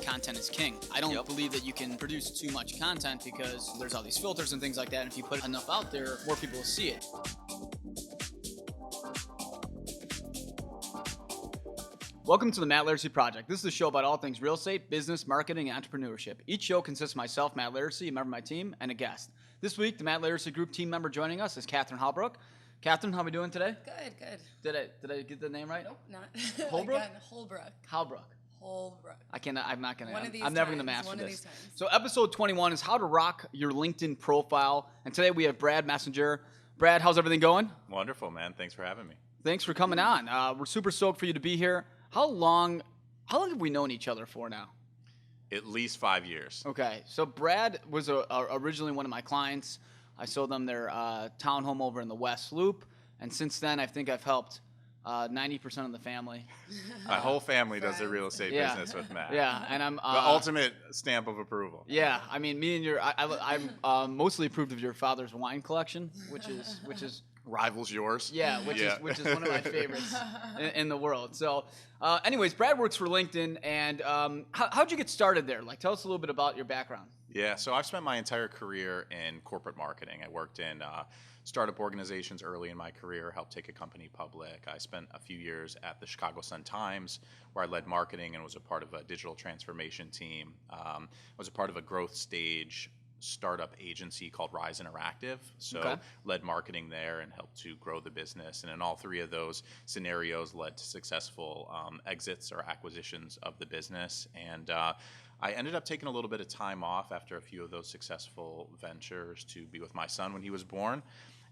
content is king. I don't Yep. believe that you can produce too much content because there's all these filters and things like that. And if you put enough out there, more people will see it. Welcome to the Matt Laricy Project. This is a show about all things real estate, business, marketing, and entrepreneurship. Each show consists of myself, Matt Laricy, a member of my team, and a guest. This week, the Matt Laricy Group team member joining us is Catherine Halbrook. Catherine, how are we doing today? Good. Did I get the name right? Nope, not. Holbrook? Again, Holbrook. Halbrook. Holbrook. I'm not gonna. One of these I'm never gonna times, master one of this. these times. So episode 21 is how to rock your LinkedIn profile, and today we have Brad Messenger. Brad, how's everything going? Wonderful, man. Thanks for having me. Thanks for coming on. We're super stoked for you to be here. How long have we known each other for now? At least 5 years. Okay, so Brad was originally one of my clients. I sold them their townhome over in the West Loop, and since then I think I've helped 90% of the family. My whole family does the real estate Yeah. business with Matt. Yeah, and I'm The ultimate stamp of approval. Yeah, I mean, me and I'm mostly approved of your father's wine collection, which is Rivals yours. which is one of my favorites in the world. So, anyways, Brad works for LinkedIn, and how'd you get started there? Like, tell us a little bit about your background. Yeah, so I've spent my entire career in corporate marketing. I worked in startup organizations early in my career, helped take a company public. I spent a few years at the Chicago Sun-Times, where I led marketing and was a part of a digital transformation team. I was a part of a growth stage startup agency called Rise Interactive. So Okay. led marketing there and helped to grow the business. And in all three of those scenarios led to successful exits or acquisitions of the business. And I ended up taking a little bit of time off after a few of those successful ventures to be with my son when he was born.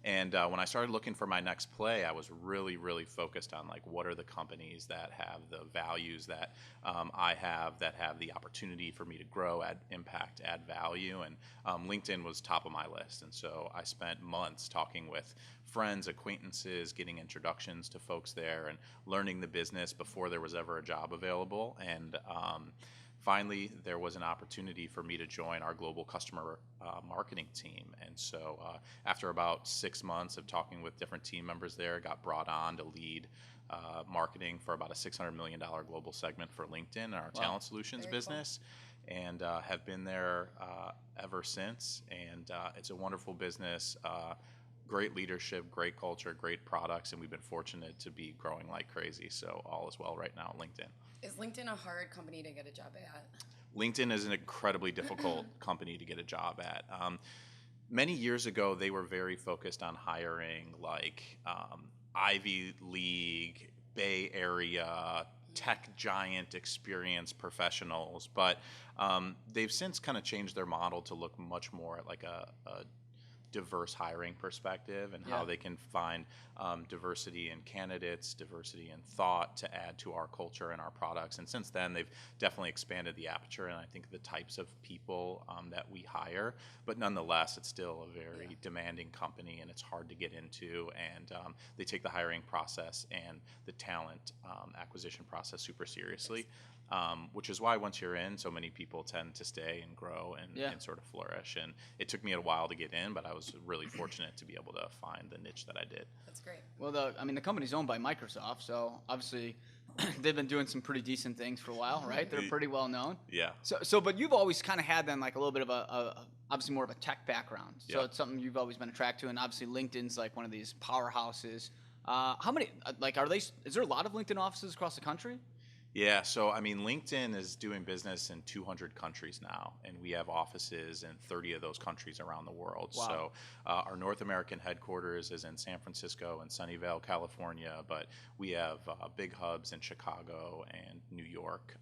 And when I started looking for my next play, I was really, really focused on like what are the companies that have the values that I have, that have the opportunity for me to grow, add impact, add value. And LinkedIn was top of my list. And so I spent months talking with friends, acquaintances, getting introductions to folks there and learning the business before there was ever a job available. And finally, there was an opportunity for me to join our global customer marketing team. And so after about 6 months of talking with different team members there, got brought on to lead marketing for about a $600 million global segment for LinkedIn and our talent solutions Very business. And have been there ever since. And it's a wonderful business. Great leadership, great culture, great products, and we've been fortunate to be growing like crazy. So all is well right now at LinkedIn. Is LinkedIn a hard company to get a job at? LinkedIn is an incredibly difficult company to get a job at. Many years ago, they were very focused on hiring like Ivy League, Bay Area, tech giant experienced professionals, but they've since kind of changed their model to look much more at like a diverse hiring perspective and how they can find diversity in candidates, diversity in thought to add to our culture and our products. And since then, they've definitely expanded the aperture and I think the types of people that we hire. But nonetheless, it's still a very demanding company and it's hard to get into. And they take the hiring process and the talent acquisition process super seriously. Which is why once you're in, so many people tend to stay and grow and sort of flourish. And it took me a while to get in, but I was really fortunate to be able to find the niche that I did. That's great. Well, the company's owned by Microsoft, so obviously they've been doing some pretty decent things for a while, right? They're pretty well known. Yeah. So, but you've always kind of had then like a little bit of a obviously more of a tech background. So it's something you've always been attracted to, and obviously LinkedIn's like one of these powerhouses. How many is there a lot of LinkedIn offices across the country? Yeah, so I mean, LinkedIn is doing business in 200 countries now, and we have offices in 30 of those countries around the world. Wow. So our North American headquarters is in San Francisco and Sunnyvale, California, but we have big hubs in Chicago and New York,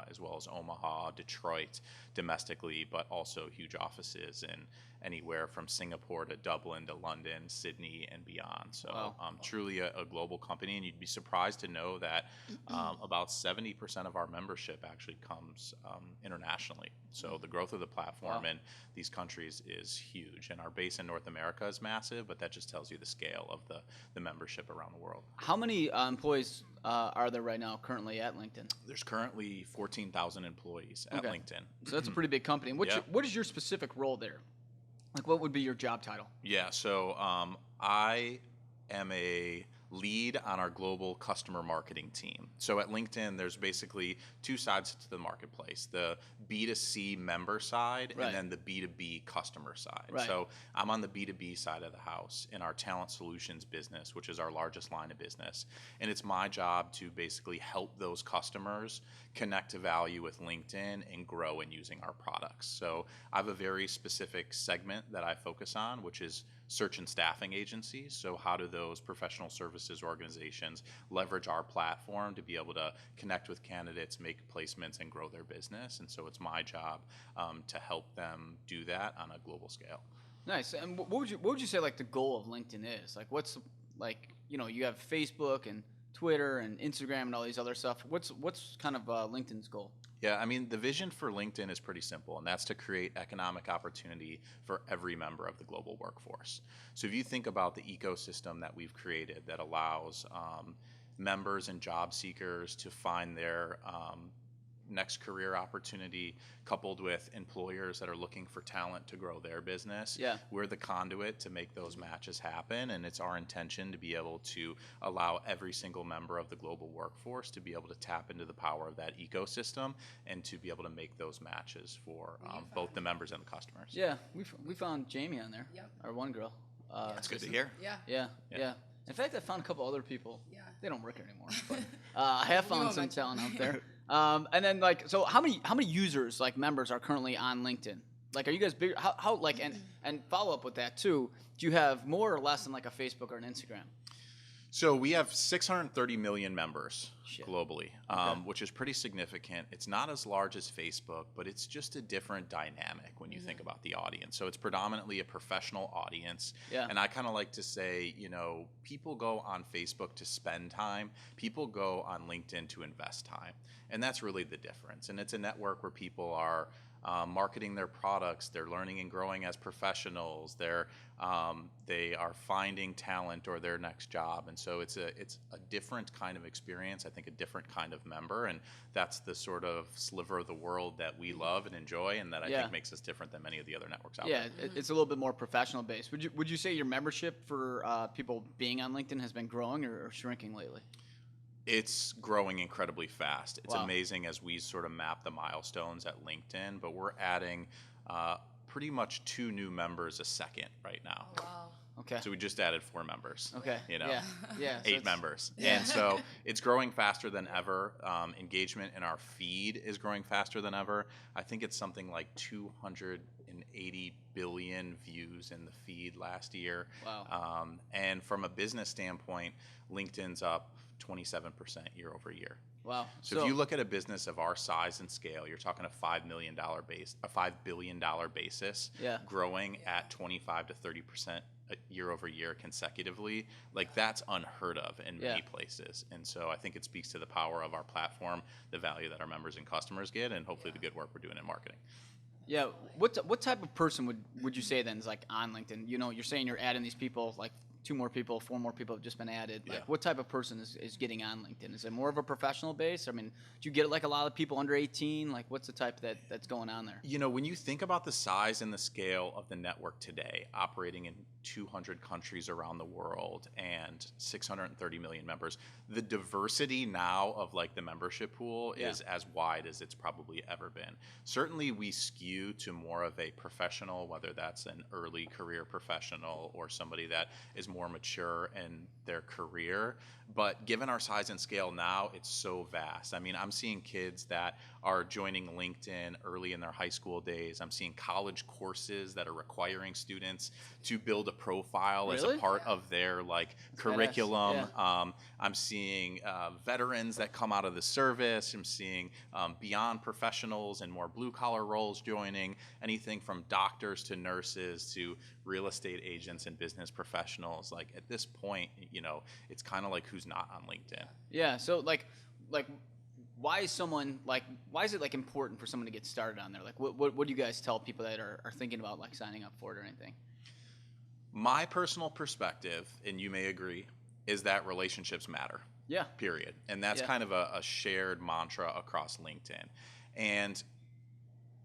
as well as Omaha, Detroit domestically, but also huge offices in anywhere from Singapore to Dublin to London, Sydney, and beyond. So truly a global company, and you'd be surprised to know that about 70% of our membership actually comes internationally. So the growth of the platform in these countries is huge, and our base in North America is massive, but that just tells you the scale of the membership around the world. How many employees are there right now currently at LinkedIn? There's currently 14,000 employees at LinkedIn. So that's a pretty big company. And what is your specific role there? Like, what would be your job title? Yeah, so I am a lead on our global customer marketing team. So at LinkedIn, there's basically two sides to the marketplace, the B2C member side Right. and then the B2B customer side. Right. So I'm on the B2B side of the house in our talent solutions business, which is our largest line of business. And it's my job to basically help those customers connect to value with LinkedIn and grow in using our products. So I have a very specific segment that I focus on, which is search and staffing agencies. So how do those professional services organizations leverage our platform to be able to connect with candidates, make placements, and grow their business? And so it's my job to help them do that on a global scale. Nice. And what would you say like the goal of LinkedIn is? Like what's like, you have Facebook and Twitter and Instagram and all these other stuff. What's kind of LinkedIn's goal? Yeah, I mean, the vision for LinkedIn is pretty simple, and that's to create economic opportunity for every member of the global workforce. So if you think about the ecosystem that we've created that allows members and job seekers to find their next career opportunity, coupled with employers that are looking for talent to grow their business. Yeah. We're the conduit to make those matches happen, and it's our intention to be able to allow every single member of the global workforce to be able to tap into the power of that ecosystem and to be able to make those matches for both the members and the customers. Yeah, we found Jamie on there. Yep. Our one girl. That's good to hear. Yeah. Yeah. In fact, I found a couple other people. Yeah. They don't work here anymore. But, I have found won't some mention talent out there. And then like, so how many users like members are currently on LinkedIn? Like, are you guys big? How like and follow up with that too? Do you have more or less than like a Facebook or an Instagram? So we have 630 million members Shit. globally, Okay. which is pretty significant. It's not as large as Facebook, but it's just a different dynamic when you think about the audience. So it's predominantly a professional audience. Yeah. And I kind of like to say, people go on Facebook to spend time. People go on LinkedIn to invest time. And that's really the difference. And it's a network where people are marketing their products, they're learning and growing as professionals, they are finding talent or their next job, and so it's a different kind of experience. I think a different kind of member, and that's the sort of sliver of the world that we love and enjoy, and that I think makes us different than many of the other networks out there. Yeah, it's a little bit more professional based. Would you say your membership for people being on LinkedIn has been growing or shrinking lately? It's growing incredibly fast. It's Wow. amazing as we sort of map the milestones at LinkedIn, but we're adding pretty much 2 new members a second right now. Oh, wow. Okay. So we just added 4 members. Okay. Yeah. Yeah. So 8 it's- members. Yeah. And so it's growing faster than ever. Engagement in our feed is growing faster than ever. I think it's something like 280 billion views in the feed last year. Wow. And from a business standpoint, LinkedIn's up 27% year over year. Wow. So if you look at a business of our size and scale, you're talking a $5 billion basis, Yeah. growing at 25 to 30% year over year consecutively, like that's unheard of in many places. And so I think it speaks to the power of our platform, the value that our members and customers get, and hopefully the good work we're doing in marketing. Yeah. What type of person would you say then is like on LinkedIn? You're saying you're adding these people, like 2 more people, 4 more people have just been added. Like, Yeah. what type of person is getting on LinkedIn? Is it more of a professional base? I mean, do you get like a lot of people under 18? Like, what's the type that's going on there? When you think about the size and the scale of the network today, operating in 200 countries around the world and 630 million members, the diversity now of like the membership pool is as wide as it's probably ever been. Certainly we skew to more of a professional, whether that's an early career professional or somebody that is more mature in their career. But given our size and scale now, it's so vast. I mean, I'm seeing kids that are joining LinkedIn early in their high school days. I'm seeing college courses that are requiring students to build a profile as a Really? part of their curriculum. Yeah. I'm seeing veterans that come out of the service. I'm seeing beyond professionals and more blue collar roles joining, anything from doctors to nurses to real estate agents and business professionals. Like at this point, it's kind of like who's not on LinkedIn. Yeah. So like why is it like important for someone to get started on there? Like what do you guys tell people that are thinking about like signing up for it or anything? My personal perspective, and you may agree, is that relationships matter. Yeah. Period. And that's kind of a shared mantra across LinkedIn. And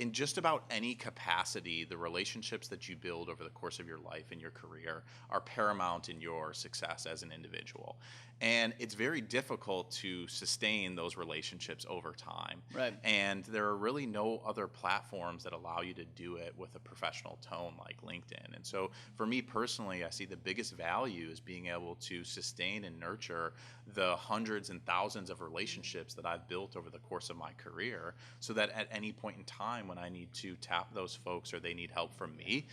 in just about any capacity, the relationships that you build over the course of your life and your career are paramount in your success as an individual. And it's very difficult to sustain those relationships over time. Right. And there are really no other platforms that allow you to do it with a professional tone like LinkedIn. And so for me personally, I see the biggest value is being able to sustain and nurture the hundreds and thousands of relationships that I've built over the course of my career, so that at any point in time when I need to tap those folks or they need help from me,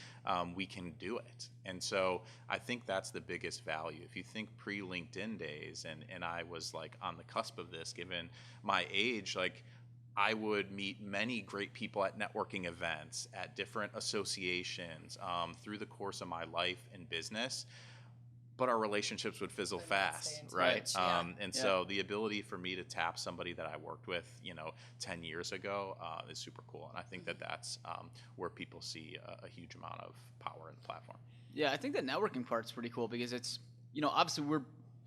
we can do it. And so I think that's the biggest value. If you think pre-LinkedIn days, and I was like on the cusp of this, given my age, like I would meet many great people at networking events, at different associations, through the course of my life and business, but our relationships would fizzle Would not fast, stay in right? touch, yeah. And Yeah. so the ability for me to tap somebody that I worked with, 10 years ago, is super cool. And I think that that's where people see a huge amount of power in the platform. Yeah, I think the networking part's pretty cool because it's, obviously we're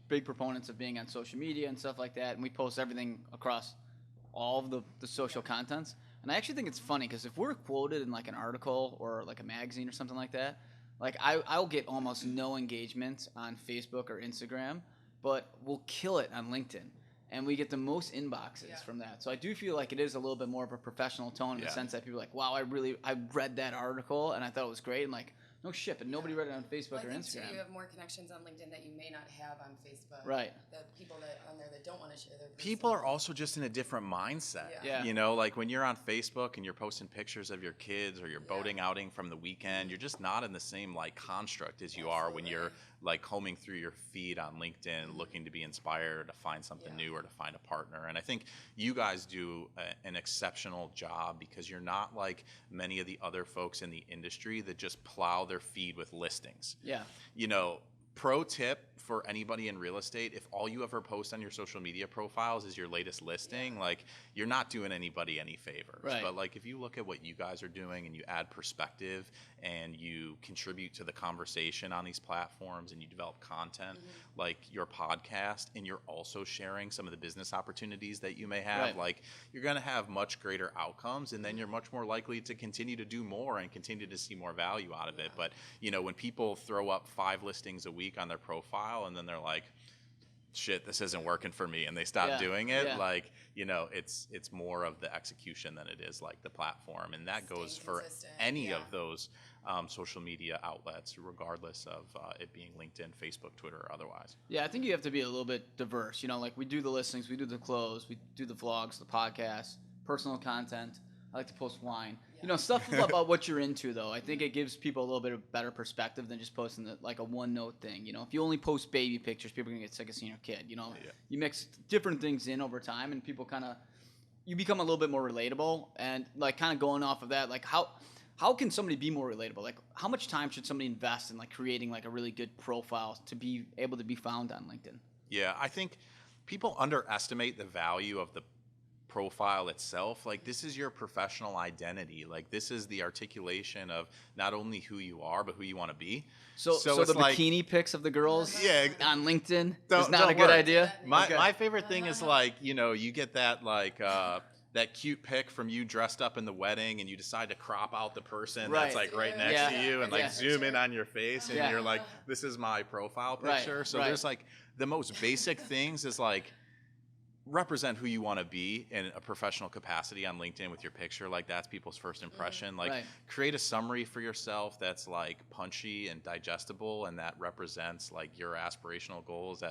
big proponents of being on social media and stuff like that, and we post everything across all of the social contents. And I actually think it's funny because if we're quoted in like an article or like a magazine or something like that, like I'll get almost no engagement on Facebook or Instagram, but we'll kill it on LinkedIn. And we get the most inboxes from that. So I do feel like it is a little bit more of a professional tone in the sense that people are like, wow, I read that article and I thought it was great. And like, no shit, but nobody read it on Facebook or I think Instagram. too, you have more connections on LinkedIn that you may not have on Facebook. Right. The people that on there that don't want to share their People personal- are also just in a different mindset. Yeah. Like when you're on Facebook and you're posting pictures of your kids or your boating outing from the weekend, you're just not in the same like construct as you are when you're like combing through your feed on LinkedIn, looking to be inspired, to find something new or to find a partner. And I think you guys do an exceptional job because you're not like many of the other folks in the industry that just plow their feed with listings. Yeah. Pro tip for anybody in real estate: if all you ever post on your social media profiles is your latest listing, like you're not doing anybody any favors. Right. But like if you look at what you guys are doing and you add perspective and you contribute to the conversation on these platforms and you develop content like your podcast, and you're also sharing some of the business opportunities that you may have, Right. like you're going to have much greater outcomes, and then you're much more likely to continue to do more and continue to see more value out of it. But when people throw up 5 listings a week on their profile and then they're like, shit, this isn't working for me, and they stop doing it, like it's more of the execution than it is like the platform. And that goes Staying for consistent, any of those social media outlets, regardless of it being LinkedIn, Facebook, Twitter, or otherwise. Yeah, I think you have to be a little bit diverse. Like we do the listings, we do the close, we do the vlogs, the podcasts, personal content. I like to post wine. Stuff about what you're into, though. I think it gives people a little bit of better perspective than just posting like a one-note thing. If you only post baby pictures, people are going to get sick of seeing your kid. You mix different things in over time, and people you become a little bit more relatable. And like kind of going off of that, like how can somebody be more relatable? Like how much time should somebody invest in like creating like a really good profile to be able to be found on LinkedIn? Yeah, I think people underestimate the value of the profile itself. Like this is your professional identity. Like this is the articulation of not only who you are but who you want to be. So the bikini pics of the girls on LinkedIn is not a good idea? My favorite thing is like, you get that like that cute pic from you dressed up in the wedding, and you decide to crop out the person that's like right next to you and like zoom in on your face, and you're like, this is my profile picture. So there's like the most basic things is like represent who you want to be in a professional capacity on LinkedIn with your picture. Like that's people's first impression. Like create a summary for yourself that's like punchy and digestible, and that represents like your aspirational goals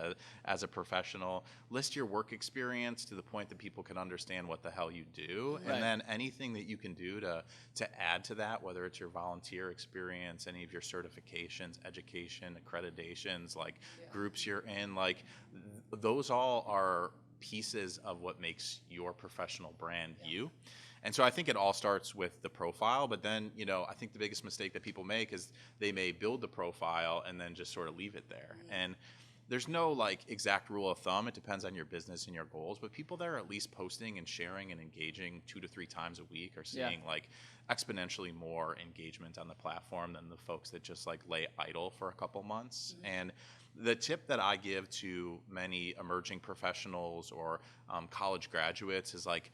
as a professional. List your work experience to the point that people can understand what the hell you do. And then anything that you can do to add to that, whether it's your volunteer experience, any of your certifications, education, accreditations, like groups you're in, like those all are pieces of what makes your professional brand you. And so I think it all starts with the profile, but then, I think the biggest mistake that people make is they may build the profile and then just sort of leave it there. And there's no like exact rule of thumb. It depends on your business and your goals, but people that are at least posting and sharing and engaging 2 to 3 times a week are seeing like exponentially more engagement on the platform than the folks that just like lay idle for a couple months. And the tip that I give to many emerging professionals or college graduates is like,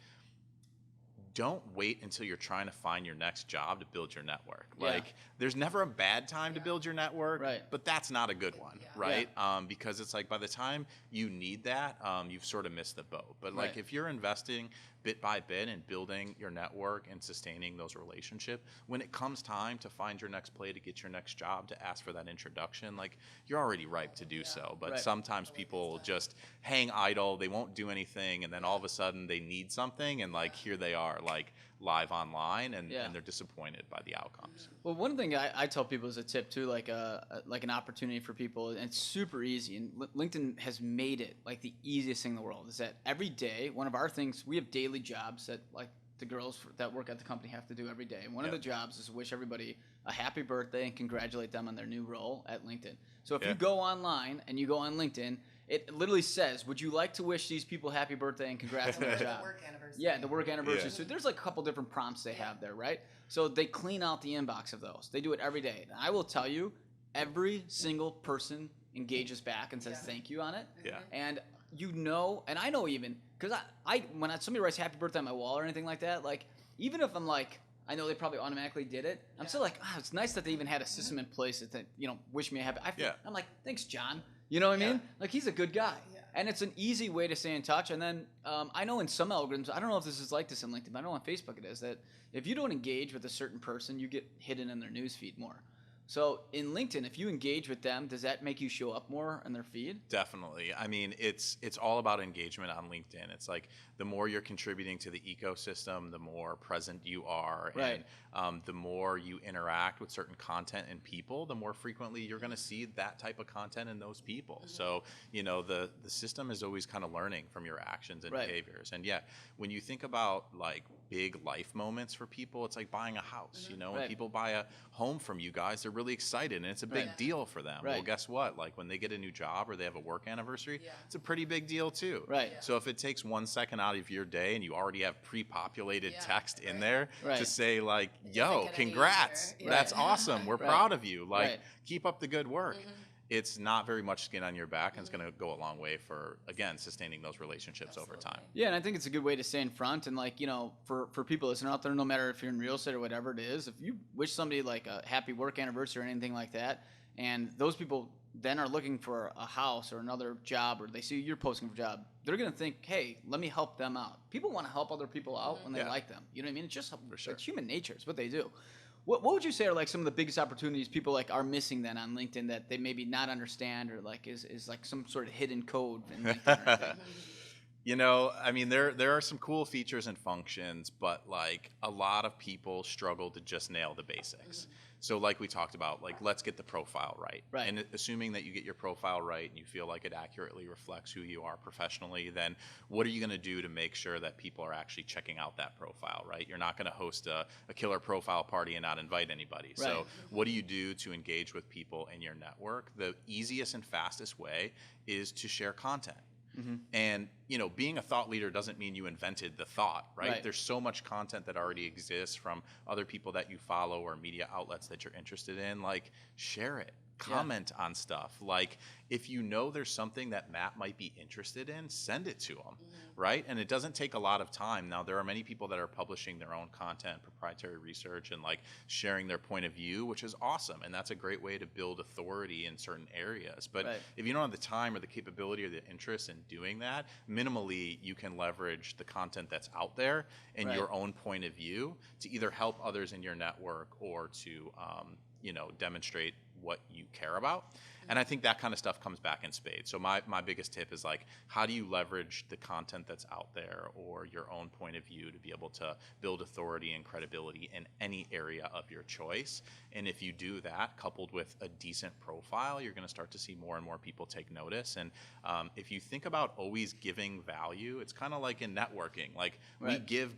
don't wait until you're trying to find your next job to build your network. Yeah. Like, there's never a bad time to build your network, Right. but that's not a good one, Yeah. right? Because it's like by the time you need that, you've sort of missed the boat. But like Right. if you're investing bit by bit in building your network and sustaining those relationships, when it comes time to find your next play, to get your next job, to ask for that introduction, like you're already ripe to do so. But Right. sometimes people just hang idle, they won't do anything, and then all of a sudden they need something, and like here they are, like live online, and they're disappointed by the outcomes. Well, one thing I tell people as a tip too, like an opportunity for people, and it's super easy. And LinkedIn has made it like the easiest thing in the world. Is that every day, one of our things, we have daily jobs that like the girls that work at the company have to do every day. And one of the jobs is to wish everybody a happy birthday and congratulate them on their new role at LinkedIn. So if you go online and you go on LinkedIn, it literally says, would you like to wish these people happy birthday and congrats on their job? The work anniversary. Yeah, the work anniversary. Yeah. So there's like a couple different prompts they have there, right? So they clean out the inbox of those. They do it every day. And I will tell you, every single person engages back and says thank you on it. Yeah. And you know, and I know even, because when somebody writes happy birthday on my wall or anything like that, like, even if I'm like, I know they probably automatically did it, I'm still like, it's nice that they even had a system in place that, wish me a happy. I'm like, thanks, John. You know what I mean? Like, he's a good guy. Yeah. And it's an easy way to stay in touch. And then I know in some algorithms, I don't know if this is like this in LinkedIn, but I know on Facebook it is, that if you don't engage with a certain person, you get hidden in their newsfeed more. So in LinkedIn, if you engage with them, does that make you show up more in their feed? Definitely. I mean, it's all about engagement on LinkedIn. It's like the more you're contributing to the ecosystem, the more present you are, Right. and the more you interact with certain content and people, the more frequently you're going to see that type of content in those people. So, the system is always kind of learning from your actions and behaviors. And when you think about like big life moments for people, it's like buying a house. When people buy a home from you guys, they're really excited, and it's a big deal for them. Well, guess what? Like when they get a new job or they have a work anniversary, it's a pretty big deal too. Right. So if it takes 1 second out of your day and you already have pre-populated text in there Right. to say like, doesn't yo, get any congrats, easier. that's awesome, we're proud of you, like Right. keep up the good work. It's not very much skin on your back, and it's going to go a long way for, again, sustaining those relationships over time. Yeah, and I think it's a good way to stay in front. And like, for people listening out there, no matter if you're in real estate or whatever it is, if you wish somebody like a happy work anniversary or anything like that, and those people then are looking for a house or another job, or they see you're posting for a job, they're going to think, hey, let me help them out. People want to help other people out when they like them. You know what I mean? It's just it's human nature. It's what they do. What would you say are like some of the biggest opportunities people like are missing then on LinkedIn that they maybe not understand, or like is like some sort of hidden code in LinkedIn or anything? I mean, there are some cool features and functions, but like a lot of people struggle to just nail the basics. So like we talked about, like let's get the profile right. Right. And assuming that you get your profile right and you feel like it accurately reflects who you are professionally, then what are you going to do to make sure that people are actually checking out that profile, right? You're not going to host a killer profile party and not invite anybody. Right. So what do you do to engage with people in your network? The easiest and fastest way is to share content. And, being a thought leader doesn't mean you invented the thought, right? There's so much content that already exists from other people that you follow or media outlets that you're interested in. Like, share it. Comment on stuff. Like, if you know there's something that Matt might be interested in, send it to him, right? And it doesn't take a lot of time. Now, there are many people that are publishing their own content, proprietary research, and like sharing their point of view, which is awesome. And that's a great way to build authority in certain areas. But if you don't have the time or the capability or the interest in doing that, minimally, you can leverage the content that's out there and your own point of view to either help others in your network or to, demonstrate what you care about. And I think that kind of stuff comes back in spades. So my biggest tip is like, how do you leverage the content that's out there or your own point of view to be able to build authority and credibility in any area of your choice? And if you do that, coupled with a decent profile, you're going to start to see more and more people take notice. And if you think about always giving value, it's kind of like in networking. Like we give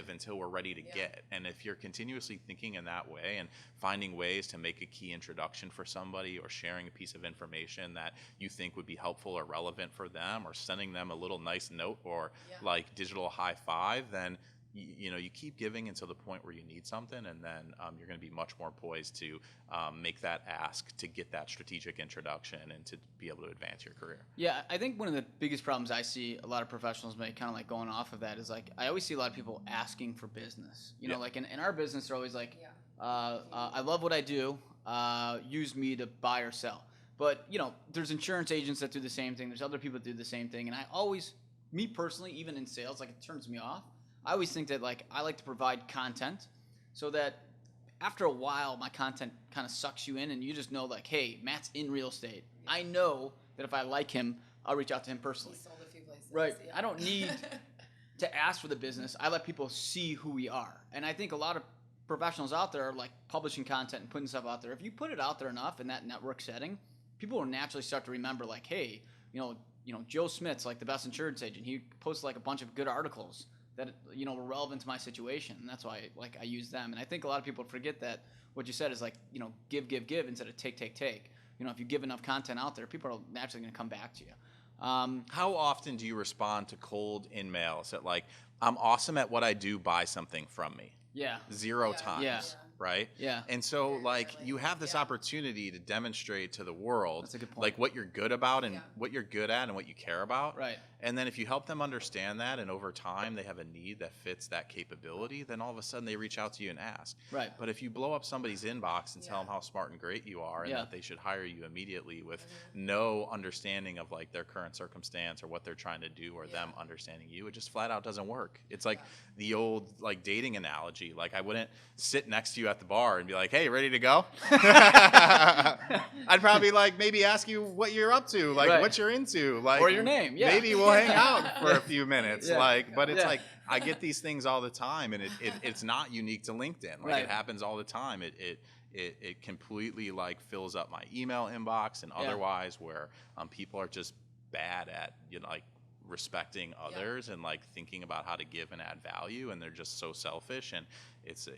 until we're ready to get. And if you're continuously thinking in that way and finding ways to make a key introduction for somebody or sharing a piece of information that you think would be helpful or relevant for them or sending them a little nice note or like digital high five, then you keep giving until the point where you need something, and then you're going to be much more poised to make that ask to get that strategic introduction and to be able to advance your career. Yeah, I think one of the biggest problems I see a lot of professionals make, kind of like going off of that, is like I always see a lot of people asking for business. You know, like in our business, they're always like, I love what I do. Use me to buy or sell. But, there's insurance agents that do the same thing. There's other people that do the same thing. And I always, me personally, even in sales, like it turns me off. I always think that like I like to provide content so that after a while my content kind of sucks you in and you just know like, hey, Matt's in real estate. I know that if I like him, I'll reach out to him personally. He sold a few places. Right. Yeah. I don't need to ask for the business. I let people see who we are. And I think a lot of professionals out there are like publishing content and putting stuff out there. If you put it out there enough in that network setting, people will naturally start to remember like, hey, Joe Smith's like the best insurance agent. He posts like a bunch of good articles that were relevant to my situation, and that's why I use them. And I think a lot of people forget that what you said is like give instead of take. If you give enough content out there, people are naturally going to come back to you. How often do you respond to cold in-mails that like, I'm awesome at what I do, buy something from me? Yeah. Zero times. Yeah. Right? Yeah. And so Very like rarely. you have this opportunity to demonstrate to the world That's a good point. like what you're good about and what you're good at and what you care about. Right. And then if you help them understand that and over time they have a need that fits that capability, then all of a sudden they reach out to you and ask. Right. But if you blow up somebody's inbox and tell them how smart and great you are and Yeah. that they should hire you immediately with no understanding of like their current circumstance or what they're trying to do or them understanding you, it just flat out doesn't work. It's like the old like dating analogy. Like I wouldn't sit next to you at the bar and be like, hey, ready to go? I'd probably like maybe ask you what you're up to, like what you're into, like or your name. Yeah. maybe we'll hang out for a few minutes. Yeah. Like, but it's Yeah. like I get these things all the time, and it's not unique to LinkedIn. Like Right. it happens all the time. It completely like fills up my email inbox and otherwise where people are just bad at like respecting others and like thinking about how to give and add value, and they're just so selfish, and it's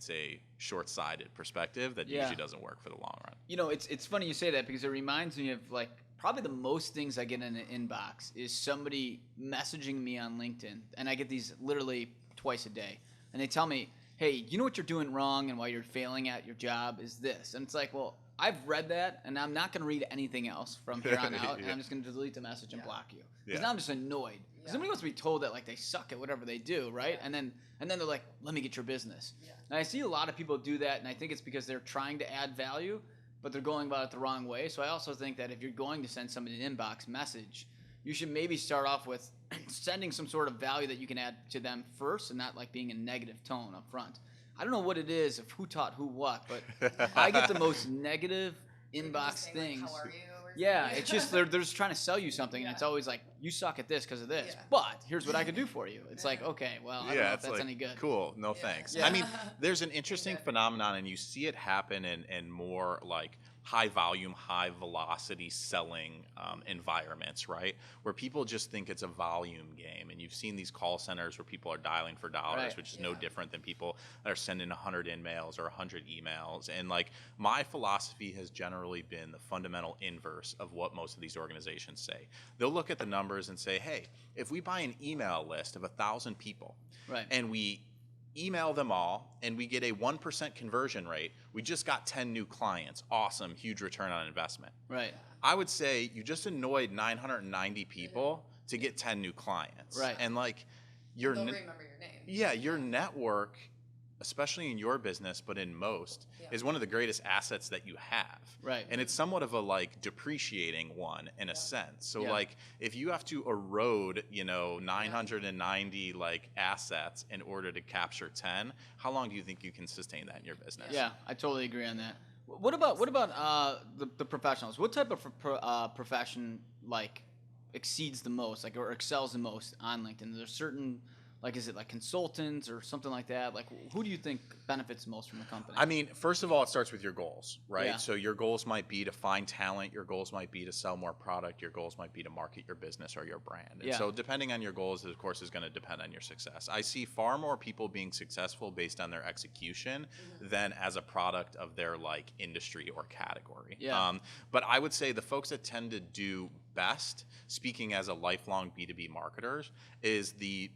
a short-sighted perspective that usually doesn't work for the long run. It's funny you say that because it reminds me of like probably the most things I get in an inbox is somebody messaging me on LinkedIn, and I get these literally twice a day, and they tell me, hey, you know what you're doing wrong and why you're failing at your job is this. And it's like, well, I've read that, and I'm not going to read anything else from here on out, and I'm just going to delete the message and block you. Because now I'm just annoyed. Because somebody wants to be told that like they suck at whatever they do, right? And then they're like, let me get your business. And I see a lot of people do that, and I think it's because they're trying to add value, but they're going about it the wrong way. So I also think that if you're going to send somebody an inbox message, you should maybe start off with sending some sort of value that you can add to them first and not like being a negative tone up front. I don't know what it is of who taught who what, but I get the most negative inbox Just saying, things. Like, how are you? Or Yeah, something. it's just they're just trying to sell you something, and it's always like, you suck at this because of this, Yeah. but here's what I can do for you. It's like, okay, well, I don't know if it's that's like, any good. cool, no thanks. Yeah. I mean, there's an interesting phenomenon, and you see it happen in more like high volume, high velocity selling environments, right? Where people just think it's a volume game. And you've seen these call centers where people are dialing for dollars, Right. which is no different than people that are sending 100 emails or 100 emails. And like my philosophy has generally been the fundamental inverse of what most of these organizations say. They'll look at the numbers and say, hey, if we buy an email list of 1,000 people Right. and we email them all and we get a 1% conversion rate, we just got 10 new clients. Awesome, huge return on investment. Right. I would say you just annoyed 990 people to get 10 new clients. Right. And like They'll remember your name. yeah, your network, especially in your business, but in most, is one of the greatest assets that you have. Right. And it's somewhat of a like depreciating one in a sense. So like if you have to erode, 990 like assets in order to capture 10, how long do you think you can sustain that in your business? Yeah, I totally agree on that. What about the professionals? What type of profession like exceeds the most, like or excels the most on LinkedIn? There's certain like, is it like consultants or something like that? Like, who do you think benefits most from the company? I mean, first of all, it starts with your goals, right? Yeah. So your goals might be to find talent. Your goals might be to sell more product. Your goals might be to market your business or your brand. And so depending on your goals, of course, is going to depend on your success. I see far more people being successful based on their execution than as a product of their like industry or category. Yeah. But I would say the folks that tend to do best, speaking as a lifelong B2B marketers, is the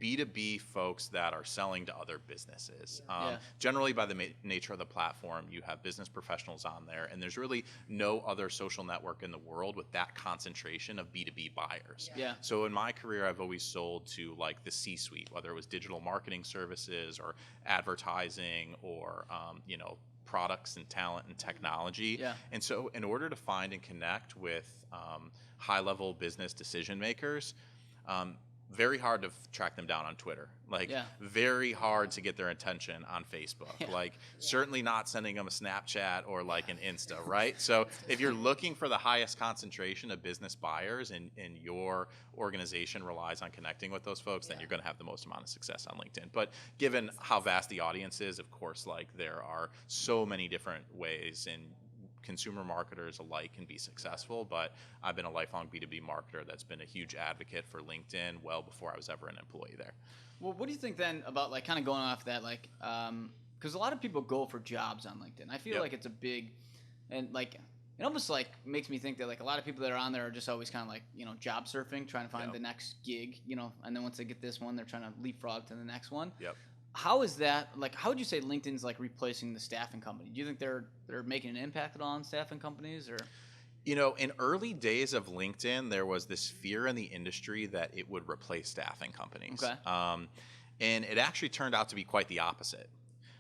B2B folks that are selling to other businesses. Yeah. Generally, by the nature of the platform, you have business professionals on there, and there's really no other social network in the world with that concentration of B2B buyers. Yeah. So in my career, I've always sold to like the C-suite, whether it was digital marketing services or advertising or, products and talent and technology. Yeah. And so in order to find and connect with high-level business decision makers, very hard to track them down on Twitter. Like, very hard to get their attention on Facebook. Yeah. Like, certainly not sending them a Snapchat or like an Insta, right? So if you're looking for the highest concentration of business buyers and your organization relies on connecting with those folks, then you're going to have the most amount of success on LinkedIn. But given how vast the audience is, of course, like there are so many different ways, and consumer marketers alike can be successful, but I've been a lifelong B2B marketer that's been a huge advocate for LinkedIn well before I was ever an employee there. Well, what do you think then about like kind of going off that, like, because a lot of people go for jobs on LinkedIn. I feel like it's a big, and like it almost like makes me think that like a lot of people that are on there are just always kind of like, job surfing, trying to find the next gig, and then once they get this one, they're trying to leapfrog to the next one. Yep. How is that, like, how would you say LinkedIn's like replacing the staffing company? Do you think they're making an impact at all on staffing companies, or? In early days of LinkedIn, there was this fear in the industry that it would replace staffing companies. Okay. And it actually turned out to be quite the opposite.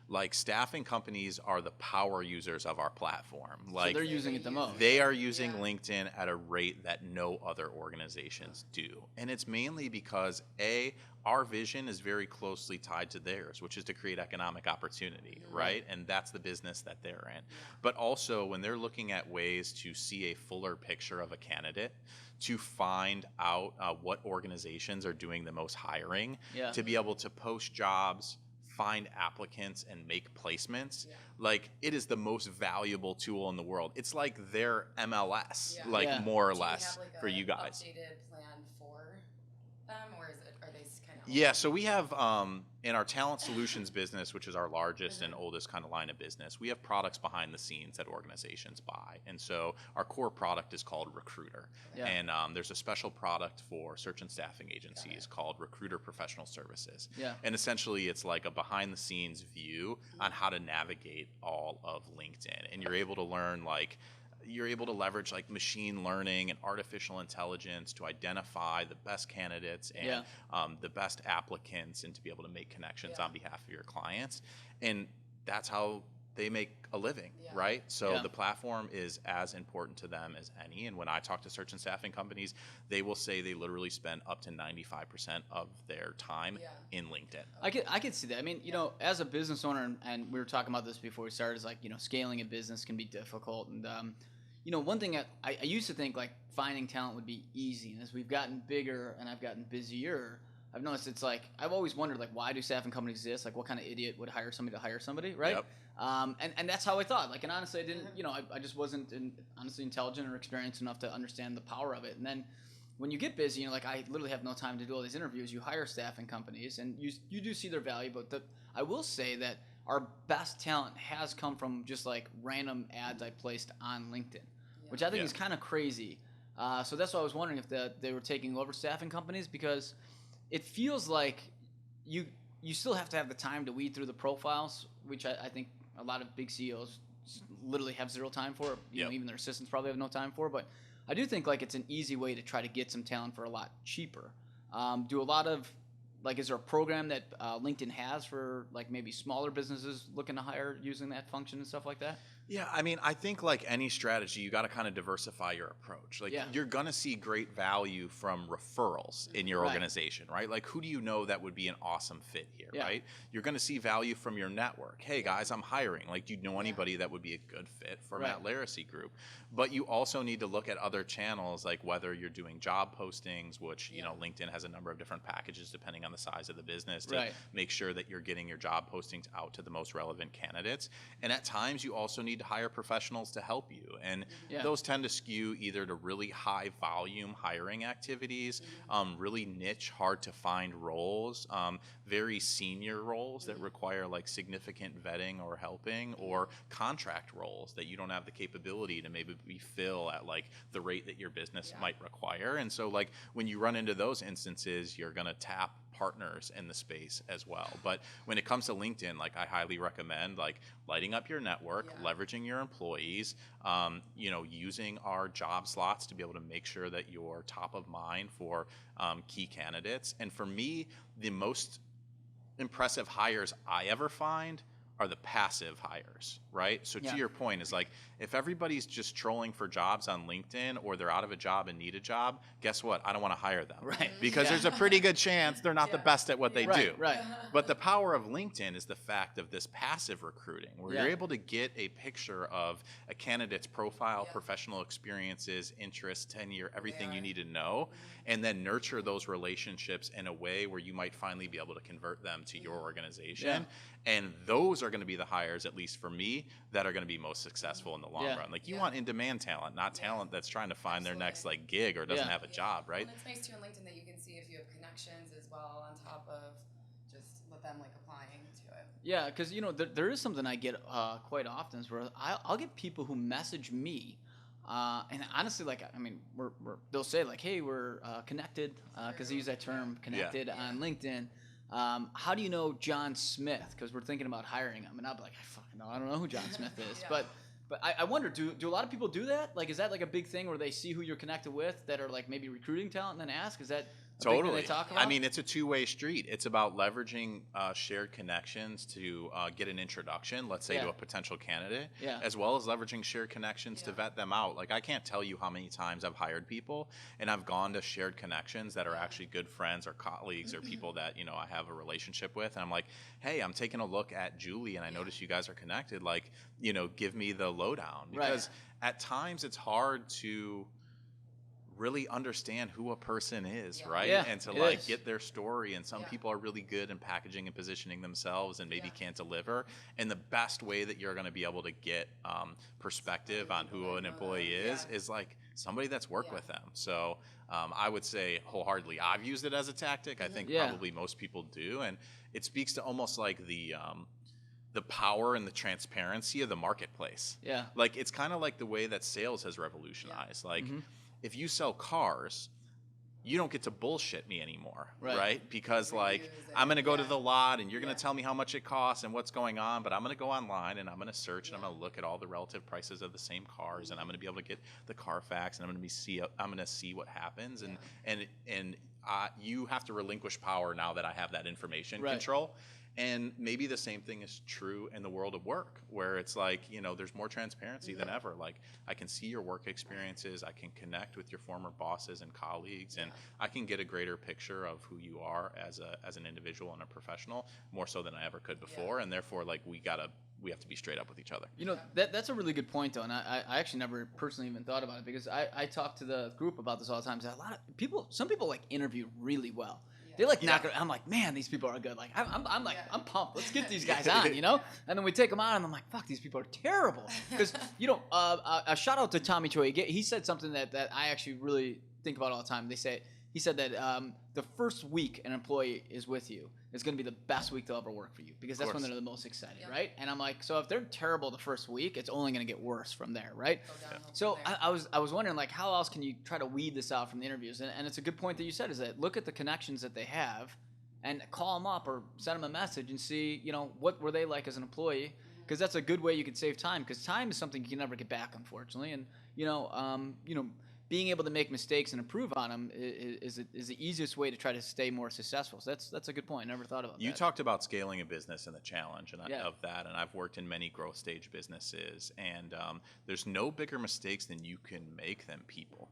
Like, staffing companies are the power users of our platform. Like, so they're using it the most. They are using LinkedIn at a rate that no other organizations do. And it's mainly because, our vision is very closely tied to theirs, which is to create economic opportunity, right? And that's the business that they're in. But also, when they're looking at ways to see a fuller picture of a candidate, to find out what organizations are doing the most hiring, to be able to post jobs, find applicants, and make placements, like, it is the most valuable tool in the world. It's like their MLS, more or less, for you guys. Updated plan for them, or are they kind of? Yeah, so we have in our talent solutions business, which is our largest and oldest kind of line of business, we have products behind the scenes that organizations buy. And so our core product is called Recruiter. Yeah. And there's a special product for search and staffing agencies called Recruiter Professional Services. Yeah. And essentially it's like a behind the scenes view on how to navigate all of LinkedIn. And you're able to learn, like, you're able to leverage like machine learning and artificial intelligence to identify the best candidates and the best applicants, and to be able to make connections on behalf of your clients. And that's how they make a living, right? So the platform is as important to them as any. And when I talk to search and staffing companies, they will say they literally spend up to 95% of their time in LinkedIn. I could see that. I mean, as a business owner, and we were talking about this before we started, is like, scaling a business can be difficult. And, one thing that I used to think, like, finding talent would be easy. And as we've gotten bigger and I've gotten busier, I've noticed it's like, I've always wondered, like, why do staffing companies exist? Like, what kind of idiot would hire somebody to hire somebody, right? Yep. And that's how I thought. Like, and honestly, I didn't, I just wasn't honestly intelligent or experienced enough to understand the power of it. And then when you get busy, like, I literally have no time to do all these interviews. You hire staffing companies, and you do see their value. But I will say that our best talent has come from just like random ads I placed on LinkedIn, which I think is kind of crazy. So that's why I was wondering if they were taking over staffing companies, because it feels like you still have to have the time to weed through the profiles, which I think a lot of big CEOs literally have zero time for. Even their assistants probably have no time for. But I do think like it's an easy way to try to get some talent for a lot cheaper. Do a lot of, like, is there a program that LinkedIn has for like maybe smaller businesses looking to hire using that function and stuff like that? Yeah, I mean, I think like any strategy, you got to kind of diversify your approach. Like, you're going to see great value from referrals in your organization, right? Like, who do you know that would be an awesome fit here, right? You're going to see value from your network. Hey, guys, I'm hiring. Like, do you know anybody that would be a good fit for Matt Laricy Group? But you also need to look at other channels, like whether you're doing job postings, which, LinkedIn has a number of different packages depending on the size of the business to make sure that you're getting your job postings out to the most relevant candidates. And at times, you also need to hire professionals to help you, and those tend to skew either to really high volume hiring activities, really niche, hard to find roles, very senior roles that require like significant vetting or helping, or contract roles that you don't have the capability to maybe fill at like the rate that your business might require. And so like when you run into those instances, you're going to tap partners in the space as well. But when it comes to LinkedIn, like I highly recommend like lighting up your network, leveraging your employees, using our job slots to be able to make sure that you're top of mind for key candidates. And for me, the most impressive hires I ever find are the passive hires, right? So to your point is like, if everybody's just trolling for jobs on LinkedIn or they're out of a job and need a job, guess what? I don't want to hire them. Right. Because there's a pretty good chance they're not the best at what they do. Right. But the power of LinkedIn is the fact of this passive recruiting, where you're able to get a picture of a candidate's profile, professional experiences, interests, tenure, everything you need to know, and then nurture those relationships in a way where you might finally be able to convert them to your organization. And those are going to be the hires, at least for me, that are going to be most successful in the long run. Like you want in-demand talent, not talent that's trying to find their next like gig or doesn't have a job, right? And it's nice too on LinkedIn that you can see if you have connections as well on top of just with them like applying to it. Yeah, because there is something I get quite often is where I'll get people who message me. And honestly, like, I mean, they'll say like, hey, we're connected, because they use that term, connected on LinkedIn. How do you know John Smith? Because we're thinking about hiring him. And I'll be like, I don't know who John Smith is. But I wonder, do a lot of people do that? Like, is that like a big thing where they see who you're connected with that are like maybe recruiting talent and then ask? Is that Totally. They talk about? I mean, it's a two-way street. It's about leveraging shared connections to get an introduction, let's say, to a potential candidate, as well as leveraging shared connections to vet them out. Like, I can't tell you how many times I've hired people, and I've gone to shared connections that are actually good friends or colleagues or people that, I have a relationship with, and I'm like, hey, I'm taking a look at Julie, and I notice you guys are connected. Like, give me the lowdown. Because at times it's hard to really understand who a person is, right? And to like get their story. And some people are really good in packaging and positioning themselves and maybe can't deliver. And the best way that you're going to be able to get perspective on who an employee is like somebody that's worked with them. So I would say wholeheartedly, I've used it as a tactic. I think probably most people do. And it speaks to almost like the power and the transparency of the marketplace. Like it's kind of like the way that sales has revolutionized. Like if you sell cars, you don't get to bullshit me anymore, right? Because like I'm going to go to the lot and you're going to tell me how much it costs and what's going on, but I'm going to go online and I'm going to search and I'm going to look at all the relative prices of the same cars and I'm going to be able to get the Carfax and I'm going to see what happens and you have to relinquish power now that I have that information control. And maybe the same thing is true in the world of work, where it's like, there's more transparency than ever. Like, I can see your work experiences, I can connect with your former bosses and colleagues, and I can get a greater picture of who you are as an individual and a professional, more so than I ever could before. And therefore, like, we have to be straight up with each other. That's a really good point, though, and I actually never personally even thought about it, because I talk to the group about this all the time. So some people like interview really well. They like knock it. I'm like, man, these people are good. Like, I'm pumped. Let's get these guys on, And then we take them on, and I'm like, fuck, these people are terrible. Because a shout out to Tommy Choi. He said something that I actually really think about all the time. He said that the first week an employee is with you is going to be the best week they'll ever work for you, because that's when they're the most excited, right? And I'm like, so if they're terrible the first week, it's only going to get worse from there, right? So I was wondering, like, how else can you try to weed this out from the interviews? And it's a good point that you said, is that look at the connections that they have and call them up or send them a message and see, what were they like as an employee? Because that's a good way you can save time, because time is something you can never get back, unfortunately. And, being able to make mistakes and improve on them is the easiest way to try to stay more successful. So that's a good point. I never thought about that. You talked about scaling a business and the challenge of that, and I've worked in many growth stage businesses, and there's no bigger mistakes than you can make than people.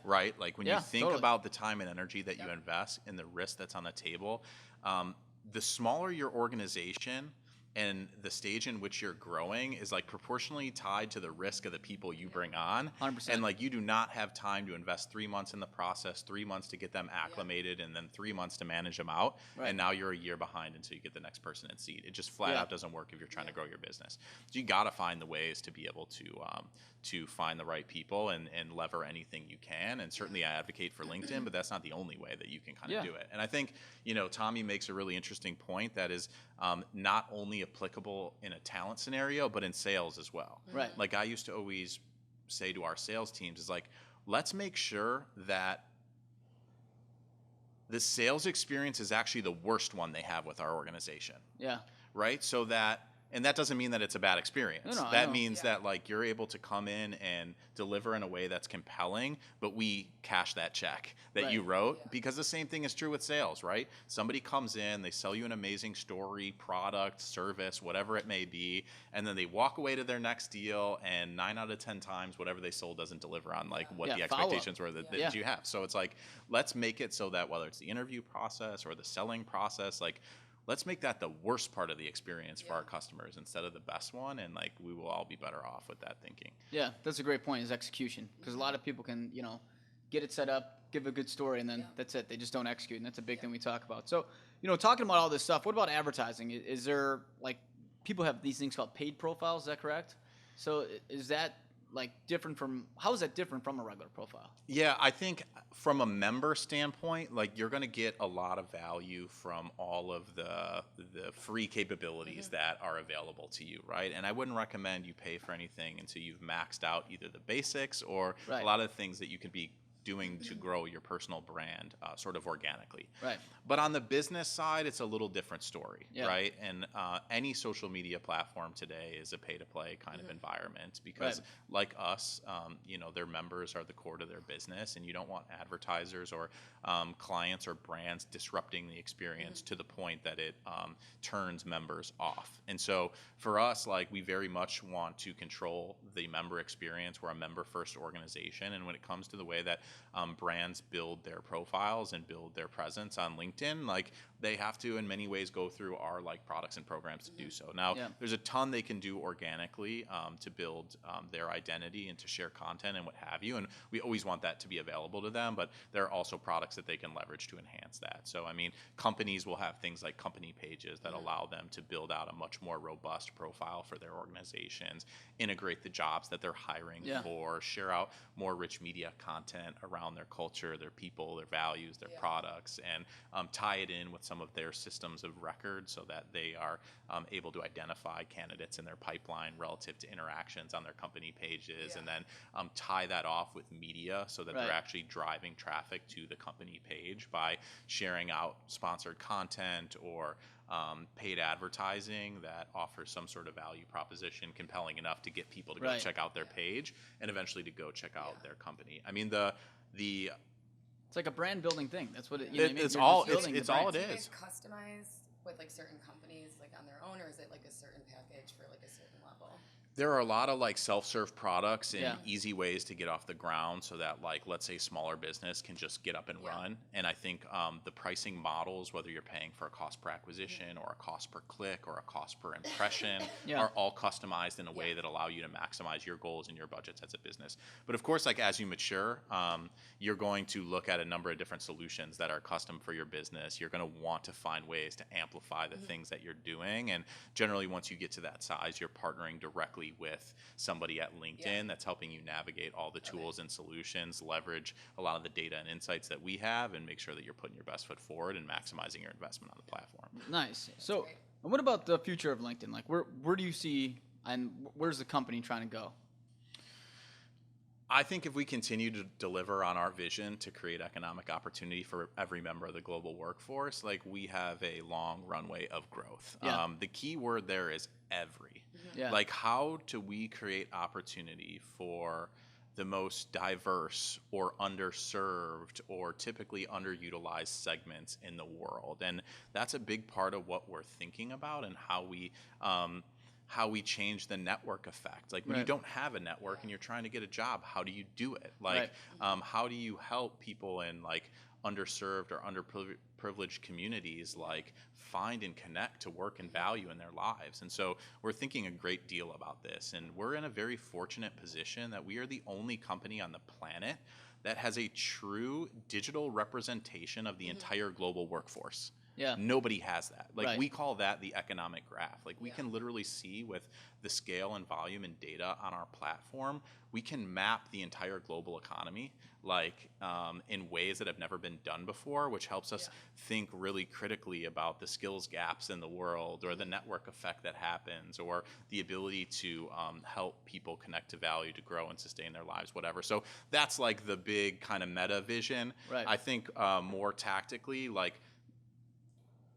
Right? Like when you think about the time and energy that you invest and the risk that's on the table, the smaller your organization and the stage in which you're growing is like proportionally tied to the risk of the people you bring on. 100%. And like you do not have time to invest 3 months in the process, 3 months to get them acclimated, and then 3 months to manage them out. And now you're a year behind until you get the next person in seat. It just flat out doesn't work if you're trying to grow your business. So you got to find the ways to be able to find the right people and lever anything you can. And certainly I advocate for LinkedIn, but that's not the only way that you can kind of do it. And I think, Tommy makes a really interesting point that is not only applicable in a talent scenario, but in sales as well. Right. Like I used to always say to our sales teams is like, let's make sure that the sales experience is actually the worst one they have with our organization, Yeah. right? So that, and that doesn't mean that it's a bad experience. No, I That know. means Yeah. that like you're able to come in and deliver in a way that's compelling, but we cash that check that you Right. wrote, Yeah. because the same thing is true with sales, right? Somebody comes in, they sell you an amazing story, product, service, whatever it may be, and then they walk away to their next deal, and 9 out of 10 times whatever they sold doesn't deliver on like what Yeah, the follow-up. expectations were that Yeah. you have. So it's like, let's make it so that whether it's the interview process or the selling process, like let's make that the worst part of the experience for Yeah. our customers instead of the best one, and like we will all be better off with that thinking. Yeah, that's a great point. Is execution, because a lot of people can get it set up, give a good story, and then Yeah. that's it. They just don't execute, and that's a big Yeah. thing we talk about. So talking about all this stuff, what about advertising? Is there like people have these things called paid profiles? Is that correct? So is that like different from how is that different from a regular profile? Yeah, I think from a member standpoint, like you're going to get a lot of value from all of the free capabilities that are available to you, right? And I wouldn't recommend you pay for anything until you've maxed out either the basics or Right. a lot of the things that you can be doing to grow your personal brand sort of organically. Right. But on the business side, it's a little different story, Yeah. right? And any social media platform today is a pay-to-play kind of environment because, like us, their members are the core to their business, and you don't want advertisers or clients or brands disrupting the experience to the point that it turns members off. And so for us, like we very much want to control the member experience. We're a member-first organization, and when it comes to the way that brands build their profiles and build their presence on LinkedIn, like they have to in many ways go through our like products and programs to do so. Now there's a ton they can do organically to build their identity and to share content and what have you, and we always want that to be available to them, but there are also products that they can leverage to enhance that. So I mean, companies will have things like company pages that allow them to build out a much more robust profile for their organizations, integrate the jobs that they're hiring for, share out more rich media content around their culture, their people, their values, their products, and tie it in with some of their systems of record so that they are able to identify candidates in their pipeline relative to interactions on their company pages, and then tie that off with media so that they're actually driving traffic to the company page by sharing out sponsored content or paid advertising that offers some sort of value proposition compelling enough to get people to go check out their page and eventually to go check out their company. I mean, It's like a brand building thing. That's what it's all it Do is. you guys customize with like certain companies like on their own, or is it like a certain package for like a certain level? There are a lot of like self-serve products and easy ways to get off the ground so that like, let's say smaller business can just get up and run. And I think the pricing models, whether you're paying for a cost per acquisition or a cost per click or a cost per impression are all customized in a way that allow you to maximize your goals and your budgets as a business. But of course, like as you mature, you're going to look at a number of different solutions that are custom for your business. You're going to want to find ways to amplify the things that you're doing. And generally, once you get to that size, you're partnering directly with somebody at LinkedIn that's helping you navigate all the tools and solutions, leverage a lot of the data and insights that we have, and make sure that you're putting your best foot forward and maximizing your investment on the platform. Nice. So, and what about the future of LinkedIn? Like, where do you see, and where's the company trying to go? I think if we continue to deliver on our vision to create economic opportunity for every member of the global workforce, like we have a long runway of growth. The key word there is every. Like, how do we create opportunity for the most diverse or underserved or typically underutilized segments in the world? And that's a big part of what we're thinking about and how we change the network effect. Like when you don't have a network and you're trying to get a job, how do you do it? Like, how do you help people in like underserved or underprivileged communities like find and connect to work and value in their lives? And so we're thinking a great deal about this, and we're in a very fortunate position that we are the only company on the planet that has a true digital representation of the entire global workforce. Yeah. Nobody has that. Like Right. we call that the economic graph. Like we Yeah. can literally see with the scale and volume and data on our platform, we can map the entire global economy like in ways that have never been done before, which helps us think really critically about the skills gaps in the world or the network effect that happens or the ability to help people connect to value to grow and sustain their lives, whatever. So that's like the big kind of meta vision. Right. I think more tactically, like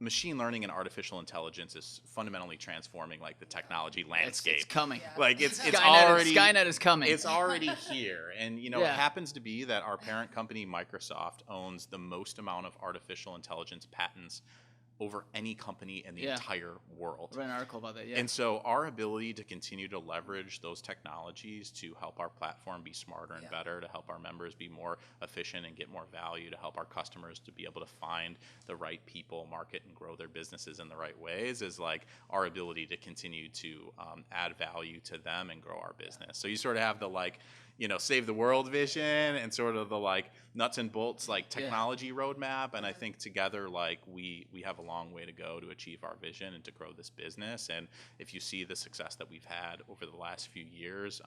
machine learning and artificial intelligence is fundamentally transforming like the technology landscape. It's coming. Yeah. Like it's Skynet is coming. it's already here. And you know, Yeah. it happens to be that our parent company Microsoft owns the most amount of artificial intelligence patents over any company in the entire world. I read an article about that. Yeah. And so our ability to continue to leverage those technologies to help our platform be smarter and better, to help our members be more efficient and get more value, to help our customers to be able to find the right people, market, and grow their businesses in the right ways is like our ability to continue to add value to them and grow our business. So you sort of have the like, you know, save the world vision and sort of the like nuts and bolts like technology roadmap. And I think together like we have a long way to go to achieve our vision and to grow this business. And if you see the success that we've had over the last few years,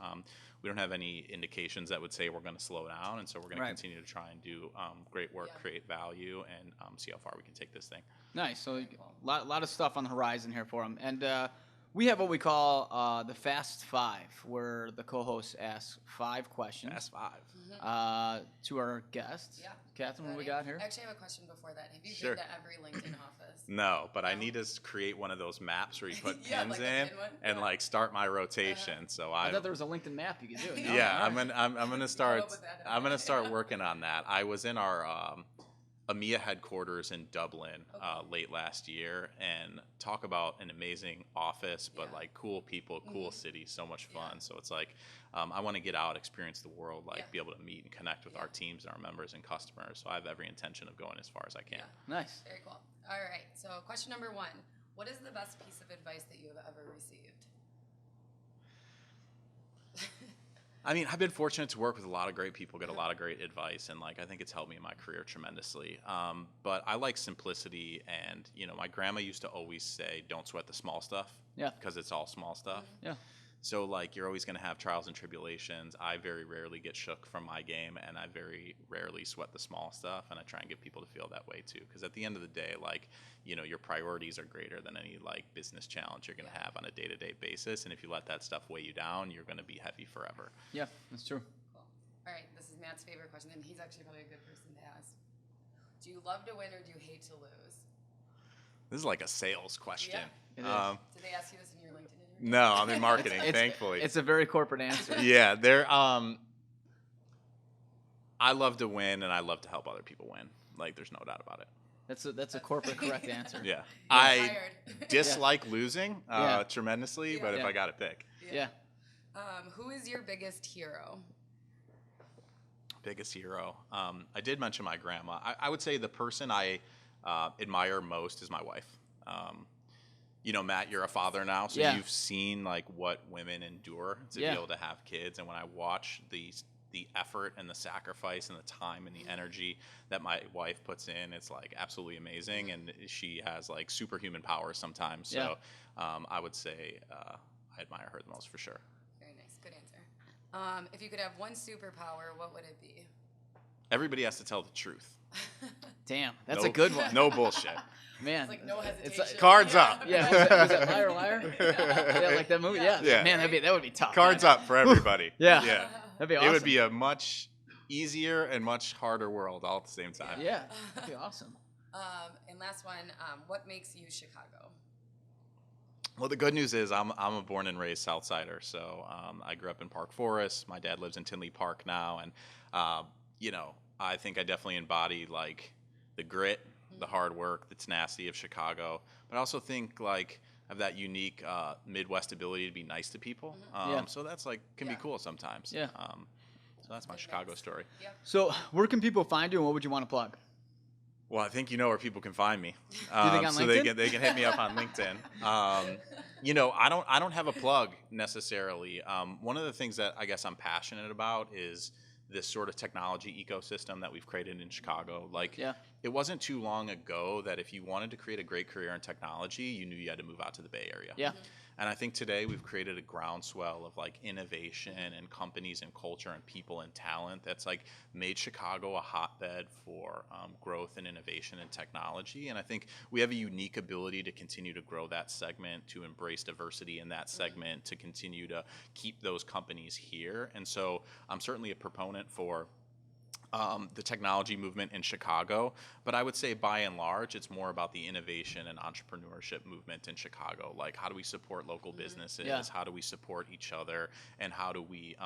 we don't have any indications that would say we're going to slow down. And so we're going to continue to try and do great work, create value, and see how far we can take this thing. Nice. So a lot of stuff on the horizon here for them. And we have what we call the Fast Five, where the co-host asks 5 questions. Fast 5. To our guests. Yeah. Catherine, what we Ready? got here? I actually have a question before that. Have you Sure. been to every LinkedIn office? No, but I need to create one of those maps where you put Yeah, pins like a in pin one? and Yeah. like start my rotation. So I thought there was a LinkedIn map you could do. No? yeah, All right. I'm gonna start. with that. I'm gonna start working on that. I was in our EMEA headquarters in Dublin late last year, and talk about an amazing office, but like cool people, cool city, so much fun. So it's like I want to get out, experience the world, like be able to meet and connect with our teams and our members and customers. So I have every intention of going as far as I can. Nice. Very cool. All right. So question number 1. What is the best piece of advice that you have ever received? I mean, I've been fortunate to work with a lot of great people, get a lot of great advice, and like I think it's helped me in my career tremendously. But I like simplicity, and you know, my grandma used to always say, "Don't sweat the small stuff," because it's all small stuff. Yeah. So like you're always going to have trials and tribulations. I very rarely get shook from my game, and I very rarely sweat the small stuff, and I try and get people to feel that way too, because at the end of the day, like, you know, your priorities are greater than any like business challenge you're going to have on a day-to-day basis, and if you let that stuff weigh you down, you're going to be heavy forever. Yeah, that's true. Cool. All right. This is Matt's favorite question, and he's actually probably a good person to ask. Do you love to win or do you hate to lose? This is like a sales question. It is. Did they ask you this in your LinkedIn interview? No, I'm in marketing, thankfully. It's a very corporate answer. Yeah, I love to win and I love to help other people win. Like there's no doubt about it. That's a corporate correct answer. Yeah. I Fired. dislike losing tremendously, but if I got to pick. Yeah. Who is your biggest hero? Biggest hero. I did mention my grandma. I would say the person I admire most is my wife. You know, Matt, you're a father now, so you've seen like what women endure to be able to have kids. And when I watch the effort and the sacrifice and the time and the energy that my wife puts in, it's like absolutely amazing. And she has like superhuman powers sometimes. So I would say I admire her the most for sure. Very nice. Good answer. If you could have one superpower, what would it be? Everybody has to tell the truth. Damn, that's a good one. No bullshit. Man, It's like no hesitation. it's like, Cards up. yeah, was that Liar Liar? Yeah, like that movie. Yeah. Yeah. Man, that would be tough. Cards up for everybody. Yeah. Yeah. That'd be awesome. It would be a much easier and much harder world all at the same time. Yeah, that'd be awesome. And last one, what makes you Chicago? Well, the good news is I'm a born and raised Southsider. So I grew up in Park Forest. My dad lives in Tinley Park now. And, you know, I think I definitely embody like the grit, the hard work, the tenacity of Chicago. But I also think like I have that unique Midwest ability to be nice to people. So that's like can be cool sometimes. Yeah. So that's my Chicago story. Yep. So where can people find you, and what would you want to plug? Well, I think you know where people can find me. think on so LinkedIn? they can hit me up on LinkedIn. You know, I don't have a plug necessarily. One of the things that I guess I'm passionate about is this sort of technology ecosystem that we've created in Chicago. Like, it wasn't too long ago that if you wanted to create a great career in technology, you knew you had to move out to the Bay Area. Yeah. And I think today we've created a groundswell of like innovation and companies and culture and people and talent that's like made Chicago a hotbed for growth and innovation and technology. And I think we have a unique ability to continue to grow that segment, to embrace diversity in that segment, to continue to keep those companies here. And so I'm certainly a proponent for the technology movement in Chicago, but I would say by and large, it's more about the innovation and entrepreneurship movement in Chicago. Like, how do we support local businesses? Yeah. How do we support each other? And how do we,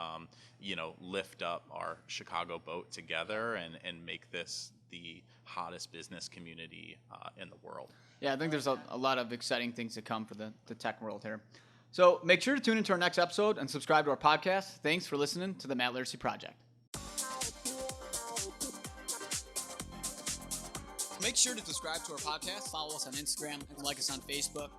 lift up our Chicago boat together and make this the hottest business community in the world? Yeah, I think there's a lot of exciting things to come for the tech world here. So make sure to tune into our next episode and subscribe to our podcast. Thanks for listening to the Matt Laricy Project. Make sure to subscribe to our podcast, follow us on Instagram, and like us on Facebook.